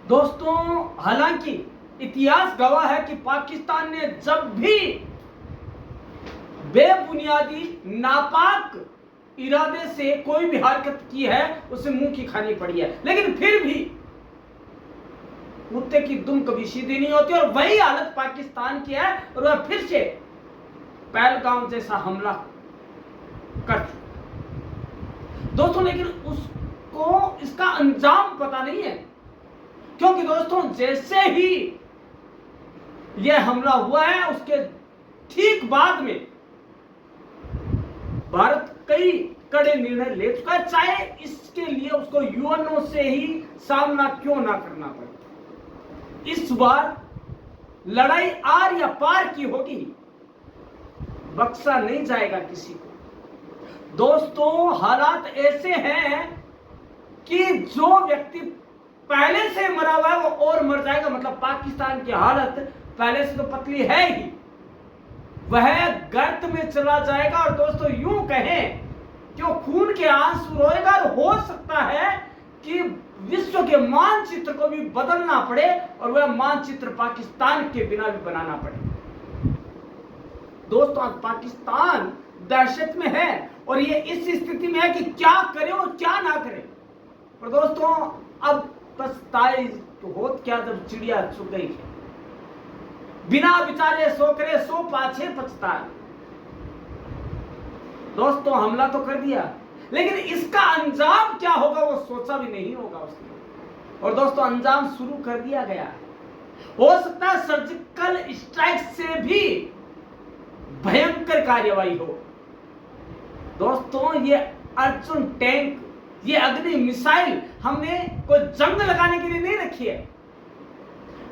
दोस्तों, हालांकि इतिहास गवाह है कि पाकिस्तान ने जब भी बेबुनियादी नापाक इरादे से कोई भी हरकत की है उसे मुंह की खानी पड़ी है, लेकिन फिर भी कुत्ते की दुम कभी सीधी नहीं होती और वही हालत पाकिस्तान की है और वह फिर से पहलगाम जैसा हमला कर चुका दोस्तों। लेकिन उसको इसका अंजाम पता नहीं है, क्योंकि दोस्तों जैसे ही यह हमला हुआ है उसके ठीक बाद में भारत कई कड़े निर्णय ले चुका है, चाहे इसके लिए उसको यूएनओ से ही सामना क्यों ना करना पड़े। इस बार लड़ाई आर या पार की होगी, बख्शा नहीं जाएगा किसी को। दोस्तों, हालात ऐसे हैं कि जो व्यक्ति पहले से मरा हुआ है वो और मर जाएगा। मतलब पाकिस्तान की हालत पहले से तो पतली है ही, वह गर्त में चला जाएगा। और दोस्तों यूं कहें कि वो खून के आंसू रोएगा और हो सकता है कि विश्व के मानचित्र को भी बदलना पड़े और वह मानचित्र पाकिस्तान के बिना भी बनाना पड़े। दोस्तों, आज पाकिस्तान दहशत में है और ये इस स्थिति में है कि क्या करे और क्या ना करे। और दोस्तों, अब पछताए तो होत क्या जब चिड़िया चुग गई है। बिना विचारे सो करे सो पाछे पछताए। दोस्तों, हमला तो कर दिया, लेकिन इसका अंजाम क्या होगा वो सोचा भी नहीं होगा उसने। और दोस्तों, अंजाम शुरू कर दिया गया है। हो सकता है सर्जिकल स्ट्राइक से भी भयंकर कार्यवाही हो। दोस्तों, ये अर्जुन टैंक, ये अग्नि मिसाइल हमने कोई जंग लगाने के लिए नहीं रखी है।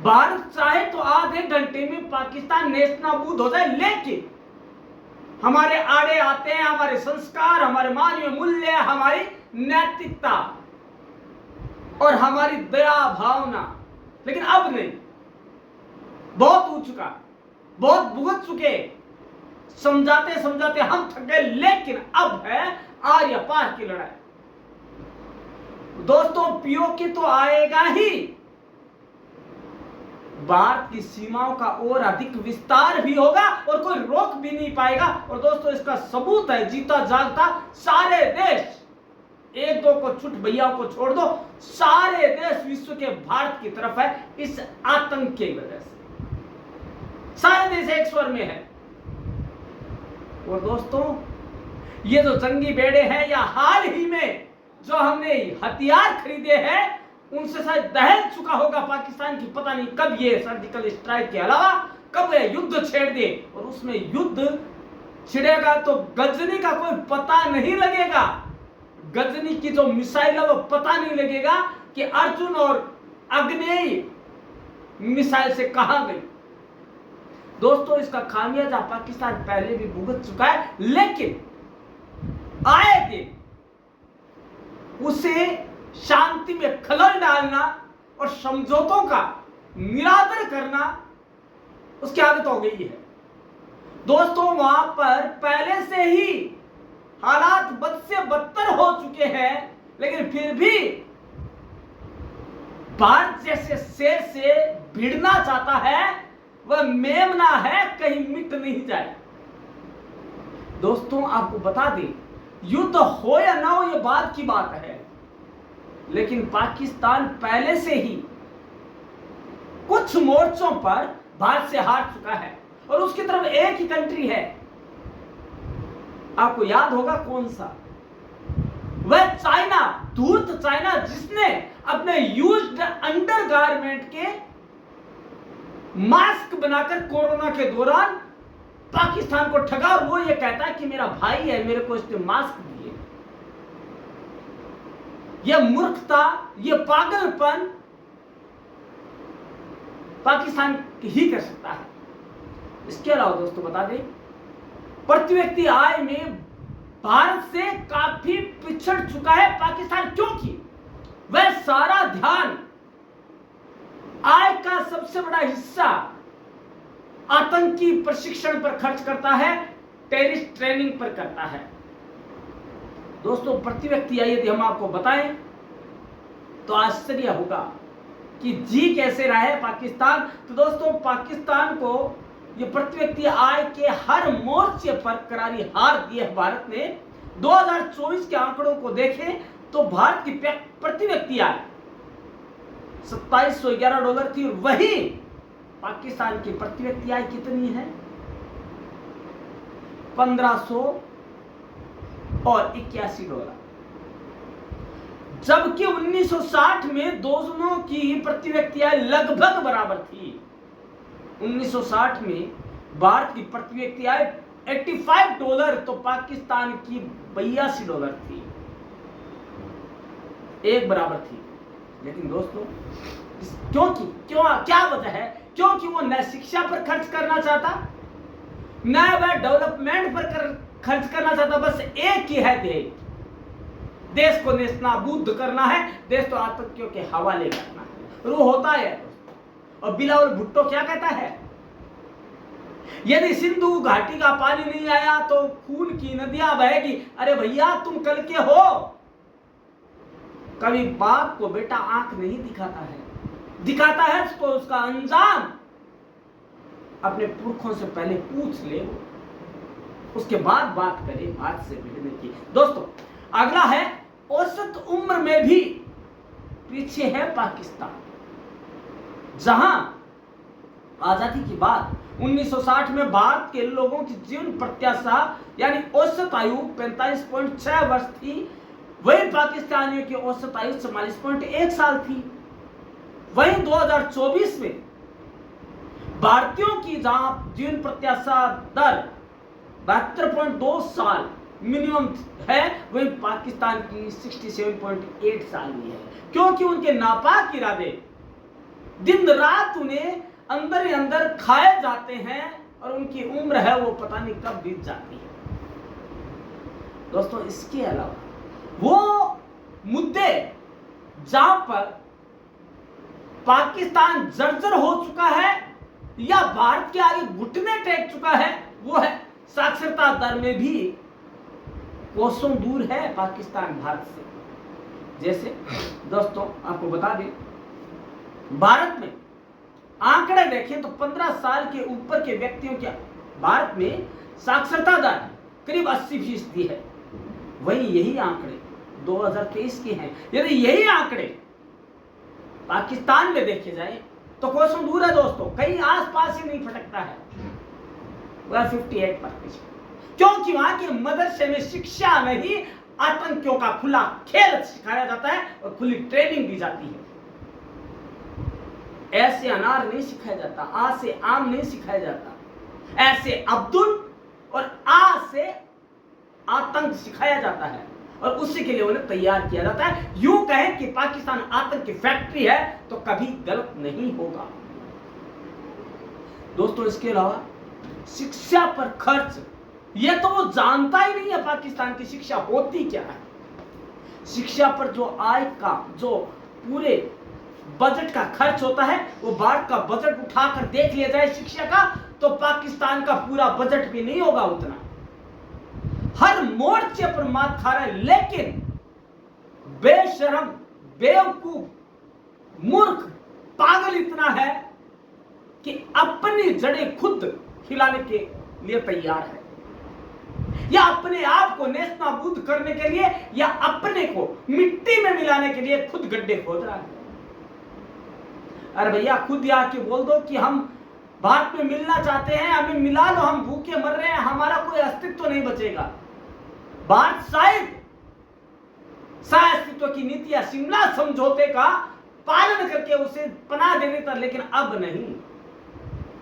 भारत चाहे तो आधे घंटे में पाकिस्तान नेस्तनाबूद हो जाए, लेकिन हमारे आड़े आते हैं हमारे संस्कार, हमारे मानवीय मूल्य, हमारी नैतिकता और हमारी दया भावना। लेकिन अब नहीं, बहुत हो चुका, बहुत भुगत चुके, समझाते समझाते हम थक गए। लेकिन अब है आर या पार की लड़ाई। दोस्तों, पीओके तो आएगा ही, भारत की सीमाओं का और अधिक विस्तार भी होगा और कोई रोक भी नहीं पाएगा। और दोस्तों, इसका सबूत है जीता जागता सारे देश, एक दो को छुट भैया को छोड़ दो, सारे देश विश्व के भारत की तरफ है। इस आतंक की वजह से सारे देश एक स्वर में है। और दोस्तों, ये जो जंगी बेड़े हैं या हाल ही में जो हमने हथियार खरीदे हैं उनसे शायद दहल चुका होगा पाकिस्तान की। पता नहीं कब ये सर्जिकल स्ट्राइक के अलावा कब ये युद्ध छेड़ दे, और उसमें युद्ध छिड़ेगा तो गजनी का कोई पता नहीं लगेगा। गजनी की जो मिसाइल है वो पता नहीं लगेगा कि अर्जुन और अग्नि मिसाइल से कहां गई। दोस्तों, इसका खामियाजा पाकिस्तान पहले भी भुगत चुका है, लेकिन आए दिन उसे शांति में खलल डालना और समझौतों का निरादर करना उसकी आदत हो गई है। दोस्तों, वहां पर पहले से ही हालात बद से बदतर हो चुके हैं, लेकिन फिर भी भारत जैसे शेर से भिड़ना चाहता है, वह मेमना है, कहीं मिट नहीं जाए। दोस्तों, आपको बता दें, युद्ध हो या ना हो यह बात की बात है, लेकिन पाकिस्तान पहले से ही कुछ मोर्चों पर भारत से हार चुका है और उसकी तरफ एक ही कंट्री है, आपको याद होगा कौन सा? वह चाइना, धूर्त चाइना, जिसने अपने यूज्ड अंडरगारमेंट के मास्क बनाकर कोरोना के दौरान पाकिस्तान को ठगा। वो ये कहता है कि मेरा भाई है, मेरे को इसने मास्क दिए। यह मूर्खता, यह पागलपन पाकिस्तान ही कर सकता है। इसके अलावा दोस्तों बता दें, प्रति व्यक्ति आय में भारत से काफी पिछड़ चुका है पाकिस्तान, क्योंकि वह सारा ध्यान, आय का सबसे बड़ा हिस्सा आतंकी प्रशिक्षण पर खर्च करता है, टेररिस्ट ट्रेनिंग पर करता है। दोस्तों, प्रति व्यक्ति आइए यदि हम आपको बताएं तो आश्चर्य होगा कि जी कैसे रहा है पाकिस्तान। तो दोस्तों पाकिस्तान को ये प्रति व्यक्ति आय के हर मोर्चे पर करारी हार दी है भारत ने। 2024 के आंकड़ों को देखें तो भारत की प्रति व्यक्ति आय $2711 थी, और वही पाकिस्तान की प्रति व्यक्ति आय कितनी है? 1581 डॉलर। जबकि 1960 में दोनों की प्रति व्यक्ति आय लगभग बराबर थी। 1960 में भारत की प्रति व्यक्ति आय $85 तो पाकिस्तान की $82 थी, एक बराबर थी। लेकिन दोस्तों क्या वजह है? क्योंकि वो न शिक्षा पर खर्च करना चाहता, न वह डेवलपमेंट पर खर्च करना चाहता। बस एक ही है ध्येय, देश को नेस्तनाबूद करना है, देश को आतंकियों के हवाले करना है, और वो होता है। और बिलावल भुट्टो क्या कहता है? यदि सिंधु घाटी का पानी नहीं आया तो खून की नदियां बहेगी। अरे भैया तुम कल के हो। कभी बाप को बेटा आंख नहीं दिखाता है तो उसका अंजाम अपने पुरखों से पहले पूछ ले, उसके बाद बात करे बात से भिड़ने की। दोस्तों अगला है, औसत उम्र में भी पीछे है पाकिस्तान। जहां आजादी के बाद 1960 में भारत के लोगों की जीवन प्रत्याशा यानी औसत आयु 45.6 वर्ष थी, वहीं पाकिस्तानियों की औसत आयु 44.1 साल थी। वहीं 2024 में भारतीयों की जहां जीवन प्रत्याशा दर 72.2 साल मिनिमम है, वहीं पाकिस्तान की 67.8 साल ही है। क्योंकि उनके नापाक इरादे दिन रात उन्हें अंदर ही अंदर खाए जाते हैं, और उनकी उम्र है वो पता नहीं कब बीत जाती है। दोस्तों इसके अलावा वो मुद्दे जहां पर पाकिस्तान जर्जर हो चुका है या भारत के आगे घुटने टेक चुका है, वो है साक्षरता दर में भी कोसों दूर है पाकिस्तान भारत से। जैसे दोस्तों आपको बता दें, भारत में आंकड़े देखें तो 15 साल के ऊपर के व्यक्तियों के भारत में साक्षरता दर करीब 80% है। वहीं यही आंकड़े 2023 के हैं। यदि यही आंकड़े पाकिस्तान में देखे जाए तो कोसों दूर है दोस्तों, कहीं आसपास ही नहीं फटकता है, वह 58%। क्योंकि वहां के मदरसे में शिक्षा में ही आतंकियों का खुला खेल सिखाया जाता है और खुली ट्रेनिंग दी जाती है। ऐसे अनार नहीं सिखाया जाता, आ से आम नहीं सिखाया जाता, ऐसे अब्दुल और आ से आतंक सिखाया जाता है, और उसी के लिए उन्हें तैयार किया जाता है। यूं कहें कि पाकिस्तान आतंक की फैक्ट्री है तो कभी गलत नहीं होगा। दोस्तों इसके अलावा शिक्षा पर खर्च, यह तो वो जानता ही नहीं है पाकिस्तान की शिक्षा होती क्या है। शिक्षा पर जो आय का जो पूरे बजट का खर्च होता है, वो भारत का बजट उठाकर देख लिया जाए शिक्षा का, तो पाकिस्तान का पूरा बजट भी नहीं होगा उतना। हर मोर्चे पर मात खा रहा है, लेकिन बेशरम, बेवकूफ, मूर्ख, पागल इतना है कि अपनी जड़ें खुद हिलाने के लिए तैयार है, या अपने आप को नेस्तनाबूद करने के लिए, या अपने को मिट्टी में मिलाने के लिए खुद गड्ढे खोद रहा है। अरे भैया खुद ही आके बोल दो कि हम भारत में मिलना चाहते हैं, हमें मिला लो, हम भूखे मर रहे हैं, हमारा कोई अस्तित्व नहीं बचेगा। भारत शायद अस्तित्व की नीति या शिमला समझौते का पालन करके उसे पनाह दे देता, लेकिन अब नहीं।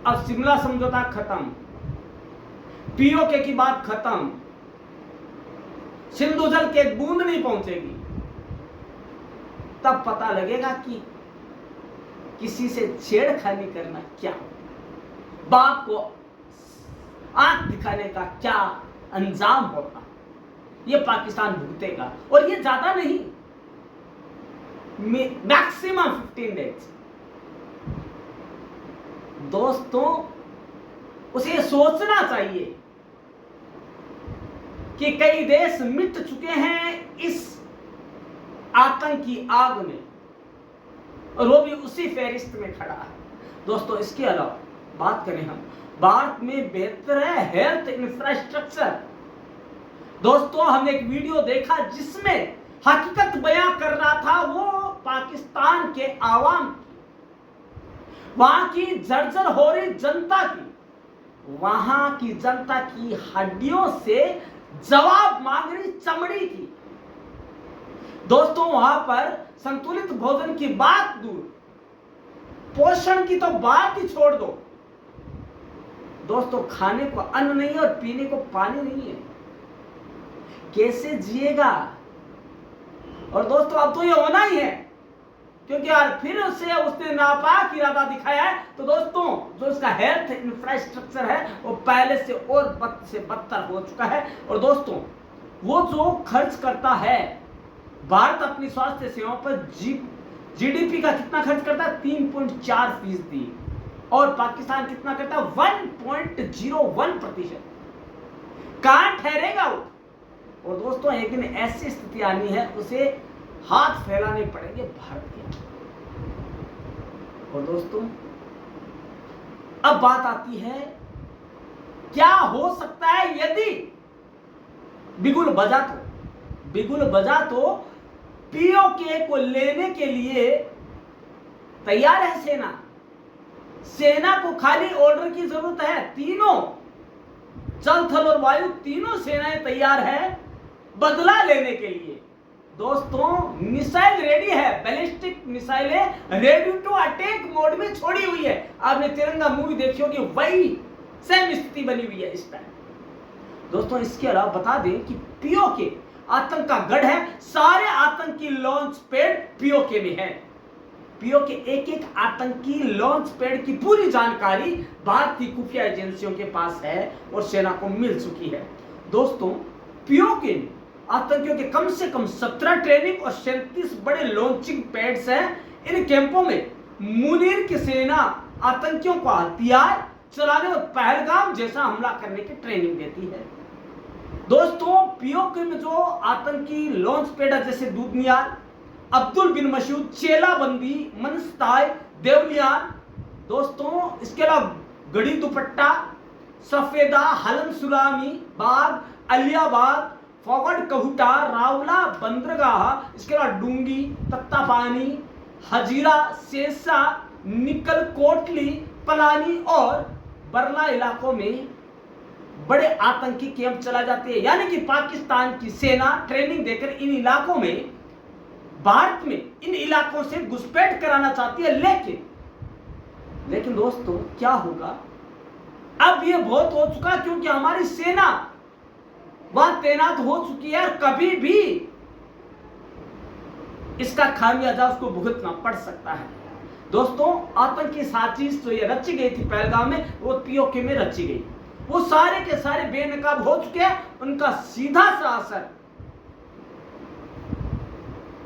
अब शिमला समझौता खत्म, पीओके की बात खत्म, सिंधु जल के एक बूंद नहीं पहुंचेगी। तब पता लगेगा कि किसी से छेड़खानी करना क्या, बाप को आंख दिखाने का क्या अंजाम होता, ये पाकिस्तान भुगतेगा। और ये ज्यादा नहीं, मैक्सिमम 15 डेज। दोस्तों उसे सोचना चाहिए कि कई देश मिट चुके हैं इस आतंकी आग में, और वो भी उसी फहरिस्त में खड़ा है। दोस्तों इसके अलावा बात करें हम, भारत में बेहतर है हेल्थ इंफ्रास्ट्रक्चर। दोस्तों हमने एक वीडियो देखा जिसमें हकीकत बयां कर रहा था वो पाकिस्तान के आवाम, वहां की जर्जर हो रही जनता की, वहां की जनता की हड्डियों से जवाब मांग रही चमड़ी की। दोस्तों वहां पर संतुलित भोजन की बात दूर, पोषण की तो बात ही छोड़ दो। दोस्तों खाने को अन्न नहीं है और पीने को पानी नहीं है, कैसे जिएगा? और दोस्तों अब तो ये होना ही है, क्योंकि यार फिर से उसने नापाक इरादा दिखाया है। तो दोस्तों जो उसका हेल्थ इंफ्रास्ट्रक्चर है वो पहले से और बद से बदतर हो चुका है। और दोस्तों वो जो खर्च करता है, भारत अपनी स्वास्थ्य सेवाओं पर जीडीपी का कितना खर्च करता है? 3.4%, और पाकिस्तान कितना करता है? 1.01%। कहां ठहरेगा वो? और दोस्तों एक दिन ऐसी स्थिति आनी है, उसे हाथ फैलाने पड़ेंगे भारत के। और दोस्तों अब बात आती है क्या हो सकता है यदि बिगुल बजा तो पीओके को लेने के लिए तैयार है सेना को खाली ऑर्डर की जरूरत है। तीनों जल थल और वायु तीनों सेनाएं तैयार है बदला लेने के लिए। दोस्तों मिसाइल रेडी है, बैलिस्टिक मिसाइलें रेडी टू अटैक मोड में छोड़ी हुई है। आपने तिरंगा मूवी देखी होगी, वही सेम स्थिति बनी हुई है इस टाइम। दोस्तों इसके अलावा बता दें कि पीओके आतंक का गढ़ है, सारे आतंकी लॉन्च पैड पीओके में है। पीओके एक आतंकी लॉन्च पैड की पूरी जानकारी भारतीय खुफिया एजेंसियों के पास है और सेना को मिल चुकी है। दोस्तों पीओके में आतंकियों के कम से कम 17 ट्रेनिंग और 37 बड़े लॉन्चिंग पैड्स हैं। इन कैंपों में मुनीर की सेना आतंकियों को हथियार चलाने और पहलगाम जैसा हमला करने की ट्रेनिंग देती है। दोस्तों पीओके में जो आतंकी लॉन्च पैड है, जैसे दूधनियार, अब्दुल बिन मसूद, चेलाबंदी, मनस्ताय, देवलियान, दोस्तों इसके अलावा गड़ी दुपट्टा, सफेदा, हलन सुलामी बाग, अलियाबाद, फॉरवर्ड कहूटा, रावला, बंदरगाह, इसके अलावा डूंगी, तत्तापानी, हजीरा, सेसा, निकल, कोटली, पलानी और बरला इलाकों में बड़े आतंकी कैंप चला जाते हैं। यानी कि पाकिस्तान की सेना ट्रेनिंग देकर इन इलाकों में, भारत में इन इलाकों से घुसपैठ कराना चाहती है। लेकिन दोस्तों क्या होगा? अब ये बहुत हो चुका, क्योंकि हमारी सेना वहां तैनात हो चुकी है और कभी भी इसका खामियाजा उसको भुगतना पड़ सकता है। दोस्तों आतंकी साजिश जो ये रची गई थी पहलगाम में, वो पीओके में रची गई। वो सारे के सारे बेनकाब हो चुके हैं। उनका सीधा सा असर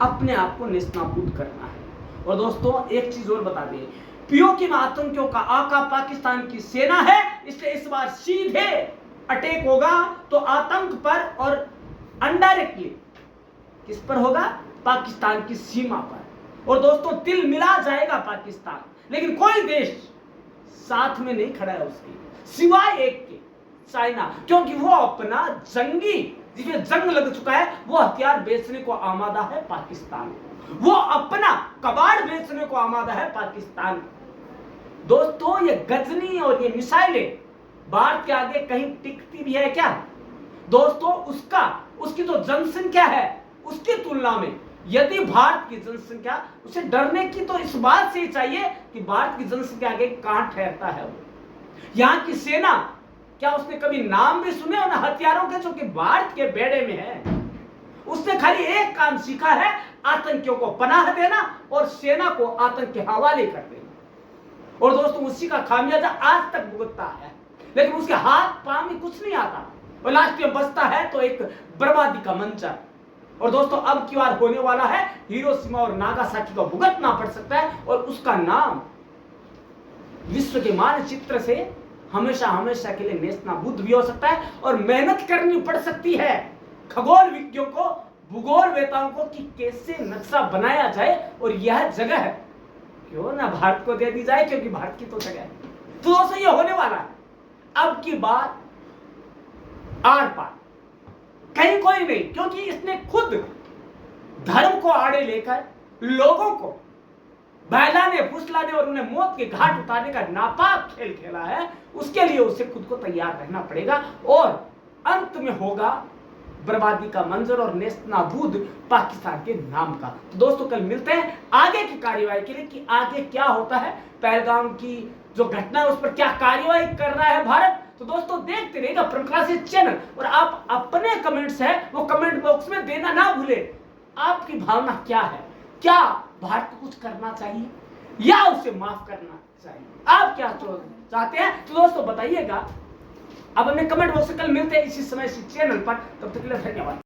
अपने आप को निस्ताबूद करना है। और दोस्तों एक चीज और बता दें, पीओके में आतंकियों का आका पाकिस्तान की सेना है, इसलिए इस बार सीधे अटैक होगा तो आतंक पर और अनडायरेक्टली किस पर होगा? पाकिस्तान की सीमा पर। और दोस्तों तिल मिला जाएगा पाकिस्तान, लेकिन कोई देश साथ में नहीं खड़ा है उसकी, सिवाय एक के, चाइना, क्योंकि वो अपना जंगी, जिसमें जंग लग चुका है, वो हथियार बेचने को आमादा है पाकिस्तान, वो अपना कबाड़ बेचने को आमादा है पाकिस्तान। दोस्तों ये गजनी और ये मिसाइलें भारत के आगे कहीं टिकती भी है क्या? दोस्तों उसकी जो जनसंख्या है उसकी तुलना में यदि भारत की जनसंख्या, उसे डरने की तो इस बात से ही चाहिए कि भारत की जनसंख्या आगे कहां ठहरता है वो। यहां की सेना, क्या उसने कभी नाम भी सुने उन हथियारों के जो कि भारत के बेड़े में है? उसने खाली एक काम सीखा है, आतंकियों को पनाह देना और सेना को आतंक के हवाले कर देना। और दोस्तों उसी का खामियाजा आज तक भुगतता है, लेकिन उसके हाथ पांव में कुछ नहीं आता और लास्ट में बचता है तो एक बर्बादी का मंचर। और दोस्तों अब की बार होने वाला है हिरोशिमा और नागासाकी का भुगतना पड़ सकता है, और उसका नाम विश्व के मानचित्र से हमेशा हमेशा के लिए नेस्तनाबूद भी हो सकता है। और मेहनत करनी पड़ सकती है खगोल विज्ञों को, भूगोल वेताओं को, कि कैसे नक्शा बनाया जाए और यह जगह क्यों ना भारत को दे दी जाए, क्योंकि भारत की तो जगह है। तो दोस्तों ये होने वाला है। अब की बात आर पार, कहीं कोई नहीं, क्योंकि इसने खुद धर्म को आड़े लेकर लोगों को बहलाने फुसलाने और उन्हें मौत के घाट उतारने का नापाक खेल खेला है। उसके लिए उसे खुद को तैयार रहना पड़ेगा और अंत में होगा बर्बादी का मंजर और नेस्तनाबूद पाकिस्तान के नाम का। तो दोस्तों कल मिलते हैं आगे की कार्यवाही के लिए कि आगे क्या होता है, पहलगाम की जो घटना है उस पर क्या कार्यवाही कर रहा है भारत। तो दोस्तों देखते रहिएगा प्रमुख चैनल, और आप अपने कमेंट्स है वो कमेंट बॉक्स में देना ना भूले। आपकी भावना क्या है, क्या भारत को कुछ करना चाहिए या उसे माफ करना चाहिए, आप क्या चाहते हैं? तो दोस्तों बताइएगा। अब अपने कमेंट बॉक्स में कल मिलते हैं इसी समय इसी चैनल पर। तब तक के लिए धन्यवाद।